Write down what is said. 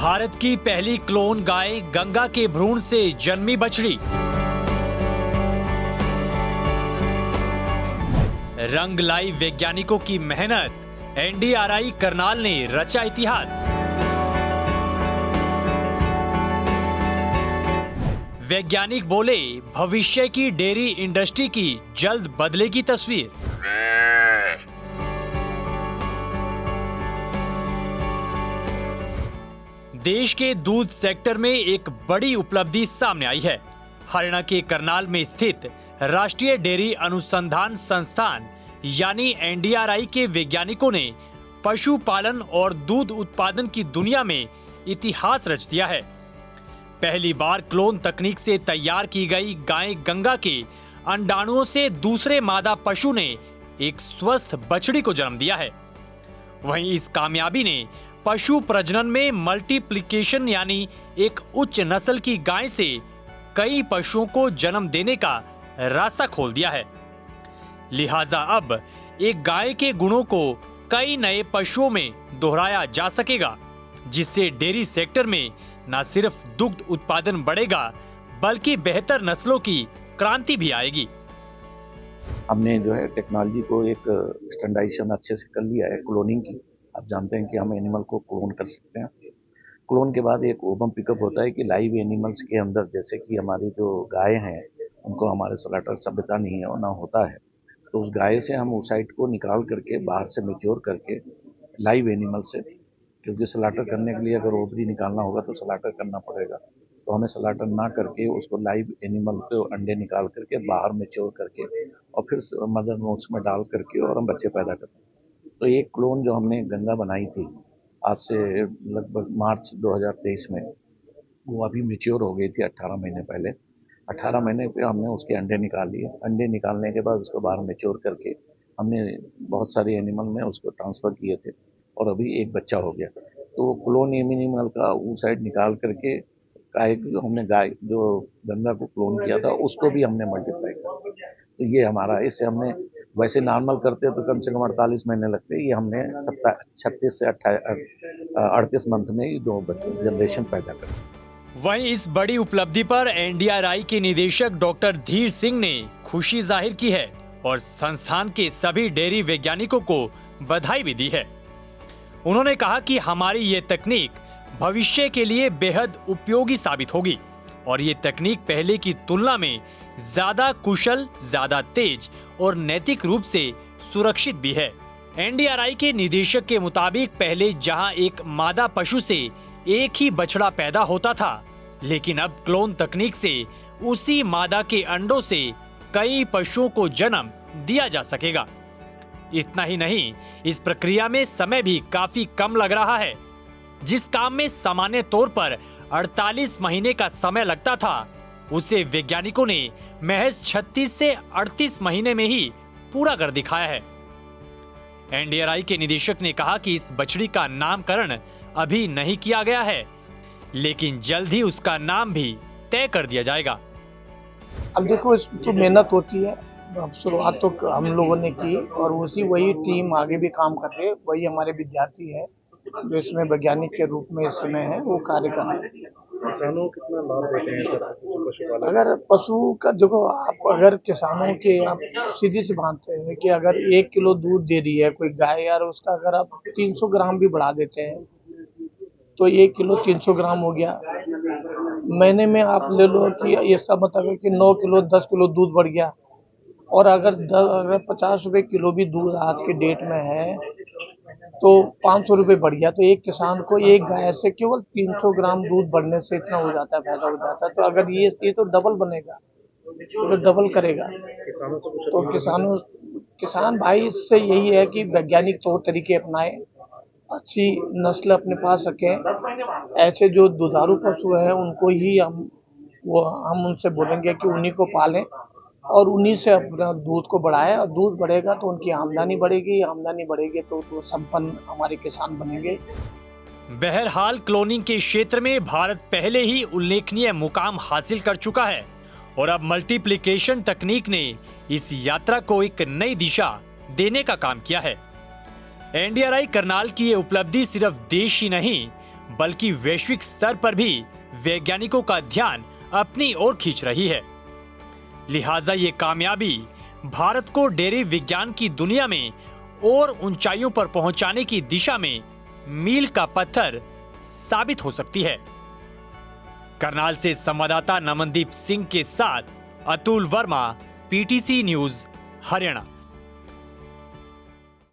भारत की पहली क्लोन गाय गंगा के भ्रूण से जन्मी बछड़ी। रंग लाई वैज्ञानिकों की मेहनत, एनडीआरआई करनाल ने रचा इतिहास। वैज्ञानिक बोले, भविष्य की डेयरी इंडस्ट्री की जल्द बदलेगी तस्वीर। देश के दूध सेक्टर में एक बड़ी उपलब्धि सामने आई है। हरियाणा के करनाल में स्थित राष्ट्रीय डेयरी अनुसंधान संस्थान यानी एनडीआरआई के वैज्ञानिकों ने पशुपालन और दूध उत्पादन की दुनिया में इतिहास रच दिया है। पहली बार क्लोन तकनीक से तैयार की गई गाय गंगा के अंडाणुओं से दूसरे मादा पशु ने एक स्वस्थ बछड़ी को जन्म दिया है। वहीं इस कामयाबी ने पशु प्रजनन में मल्टीप्लिकेशन यानी एक उच्च नस्ल की गाय से कई पशुओं को जन्म देने का रास्ता खोल दिया है। लिहाजा अब एक गाय के गुणों को कई नए पशुओं में दोहराया जा सकेगा, जिससे डेयरी सेक्टर में न सिर्फ दुग्ध उत्पादन बढ़ेगा बल्कि बेहतर नस्लों की क्रांति भी आएगी। हमने जो है टेक्नोलॉजी को एक स्टैंडर्डाइजेशन अच्छे से कर लिया है क्लोनिंग की। आप जानते हैं कि हम एनिमल को क्लोन कर सकते हैं। क्लोन के बाद एक ओवम पिकअप होता है कि लाइव एनिमल्स के अंदर, जैसे कि हमारी जो गाय हैं उनको हमारे स्लॉटर सभ्यता नहीं है और ना होता है, तो उस गाय से हम oocyte को निकाल करके बाहर से मैच्योर करके लाइव एनिमल से, क्योंकि स्लॉटर करने के लिए अगर ओवरी निकालना होगा तो स्लॉटर करना पड़ेगा, तो हमें स्लॉटर ना करके उसको लाइव एनिमल को अंडे निकाल करके बाहर मैच्योर करके और फिर मदर नोट्स में डाल करके और हम बच्चे पैदा करते हैं। तो एक क्लोन जो हमने गंगा बनाई थी आज से लगभग मार्च 2023 में, वो अभी मैच्योर हो गई थी 18 महीने पहले। 18 महीने पे हमने उसके अंडे निकाल लिए। अंडे निकालने के बाद उसको बाहर मैच्योर करके हमने बहुत सारे एनिमल में उसको ट्रांसफ़र किए थे और अभी एक बच्चा हो गया। तो क्लोन एनिमल का oocyte निकाल करके हमने गाय जो गंगा को क्लोन किया था उसको भी हमने मल्टीप्लाई किया। तो ये हमारा, इससे हमने वैसे नॉर्मल करते तो कम से कम 48 महीने लगते, ये हमने 36 से 38 मंथ में ही 2 जनरेशन पैदा कर सकते। वहीं इस बड़ी उपलब्धि पर एनडीआरआई के निदेशक डॉक्टर धीर सिंह ने खुशी जाहिर की है और संस्थान के सभी डेयरी वैज्ञानिकों को बधाई भी दी है। उन्होंने कहा कि हमारी ये तकनीक भविष्य के लिए बेहद उपयोगी साबित होगी और ये तकनीक पहले की तुलना में ज्यादा कुशल, ज्यादा तेज और नैतिक रूप से सुरक्षित भी है। एनडीआरआई के निदेशक के मुताबिक पहले जहां एक मादा पशु से एक ही बछड़ा पैदा होता था, लेकिन अब क्लोन तकनीक से उसी मादा के अंडों से कई पशुओं को जन्म दिया जा सकेगा। इतना ही नहीं, इस प्रक्रिया में समय भी काफी कम लग रहा है। जिस काम में सामान्य तौर पर 48 महीने का समय लगता था, उसे वैज्ञानिकों ने महज 36 से 38 महीने में ही पूरा कर दिखाया है। एनडीआरआई के निदेशक ने कहा कि इस बछड़ी का नामकरण अभी नहीं किया गया है, लेकिन जल्द ही उसका नाम भी तय कर दिया जाएगा। अब देखो, इसमें तो मेहनत होती है। अब शुरुआत तो हम लोगों ने की और वही टीम आगे भी काम कर रही है। वही हमारे विद्यार्थी है जो इसमें वैज्ञानिक के रूप में इस समय है, वो कार्य कर रहे हैं। किसानों को कितना लाभ देते हैं सर पशुपालन? अगर पशु का देखो, आप अगर किसानों के आप सीधी सी मानते हैं कि अगर 1 किलो दूध दे रही है कोई गाय, यार उसका अगर आप 300 ग्राम भी बढ़ा देते हैं तो 1 किलो 300 ग्राम हो गया। महीने में आप ले लो कि ये सब मतलब है कि 9 किलो 10 किलो दूध बढ़ गया। और अगर 50 रुपए किलो भी दूध आज के डेट में है तो 500 रुपये बढ़ गया। तो एक किसान को एक गाय से केवल 300 ग्राम दूध बढ़ने से इतना हो जाता है, फायदा हो जाता है। तो अगर ये तो डबल बनेगा, तो डबल करेगा। तो किसान भाई से यही है कि वैज्ञानिक तौर तरीके अपनाएं, अच्छी नस्ल अपने पास रखें। ऐसे जो दुधारू पशु हैं उनको ही हम उनसे बोलेंगे कि उन्हीं को पालें और उन्हीं से अपना दूध को बढ़ाएं। और दूध बढ़ेगा तो उनकी आमदनी बढ़ेगी तो संपन्न हमारे किसान बनेंगे। बहरहाल क्लोनिंग के क्षेत्र में भारत पहले ही उल्लेखनीय मुकाम हासिल कर चुका है और अब मल्टीप्लिकेशन तकनीक ने इस यात्रा को एक नई दिशा देने का काम किया है। एनडीआरआई करनाल की ये उपलब्धि सिर्फ देश ही नहीं बल्कि वैश्विक स्तर पर भी वैज्ञानिकों का ध्यान अपनी ओर खींच रही है। लिहाजा ये कामयाबी भारत को डेयरी विज्ञान की दुनिया में और ऊंचाइयों पर पहुंचाने की दिशा में मील का पत्थर साबित हो सकती है। करनाल से संवाददाता नमनदीप सिंह के साथ अतुल वर्मा, PTC न्यूज, हरियाणा।